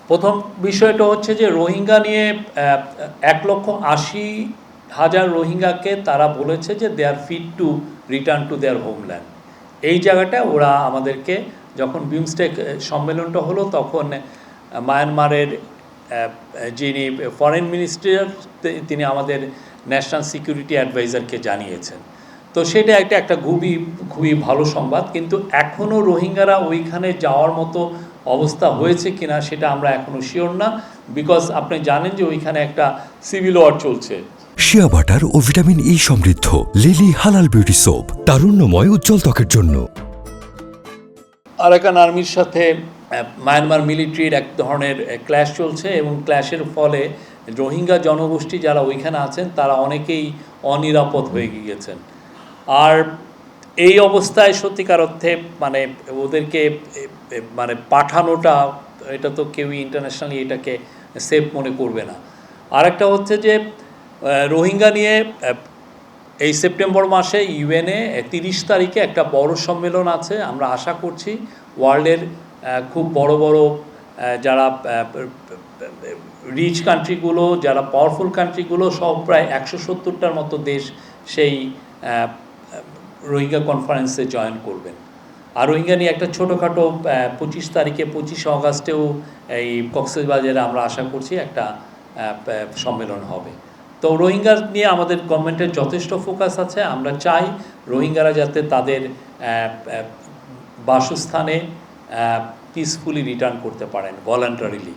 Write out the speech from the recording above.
প্রথম বিষয়টা হচ্ছে যে রোহিঙ্গা নিয়ে 1,80,000 রোহিঙ্গাকে তারা বলেছে যে they are fit to return to their homeland. এই জায়গাটা ওরা আমাদেরকে যখন বিমস্টেক সম্মেলনটা হলো তখন মায়ানমারের যিনি ফরেন মিনিস্টার তিনি আমাদের ন্যাশনাল সিকিউরিটি অ্যাডভাইজারকে জানিয়েছেন। তো সেটা একটা খুবই ভালো সংবাদ, কিন্তু এখনও রোহিঙ্গারা ওইখানে যাওয়ার মতো অবস্থা হয়েছে কিনা সেটা আমরা এখনও শিওর না, বিকজ আপনি জানেন যে ওইখানে একটা সিভিল ওয়ার চলছে। শিয়া বাটার ও ভিটামিন ই সমৃদ্ধ লিলি হালাল বিউটি সোপ, তারুণ্যময় উজ্জ্বল ত্বকের জন্য। আরাকান আর্মির সাথে মায়ানমার মিলিটারির এক ধরনের ক্ল্যাশ চলছে এবং ক্ল্যাশের ফলে রোহিঙ্গা জনগোষ্ঠী যারা ওইখানে আছেন তারা অনেকেই অনিরাপদ হয়ে গিয়েছেন। আর এই অবস্থায় সত্যিকার অর্থে মানে ওদেরকে মানে পাঠানোটা, এটা তো কেউই ইন্টারন্যাশনালি এটাকে সেফ মনে করবে না। আরেকটা হচ্ছে যে রোহিঙ্গা নিয়ে এই সেপ্টেম্বর মাসে ইউএনএ 30 তারিখে একটা বড় সম্মেলন আছে। আমরা আশা করছি ওয়ার্ল্ডের খুব বড় বড় যারা রিচ কান্ট্রিগুলো, যারা পাওয়ারফুল কান্ট্রিগুলো সব প্রায় 170টার মতো দেশ সেই রোহিঙ্গা কনফারেন্সে জয়েন করবেন। আর রোহিঙ্গা নিয়ে একটা ছোটোখাটো 25 তারিখে 25 অগাস্টেও এই কক্সবাজারে আমরা আশা করছি একটা সম্মেলন হবে। তো রোহিঙ্গা নিয়ে আমাদের গভর্নমেন্টের যথেষ্ট ফোকাস আছে। আমরা চাই রোহিঙ্গারা যাতে তাদের বাসস্থানে পিসফুলি রিটার্ন করতে পারেন ভলান্টারিলি।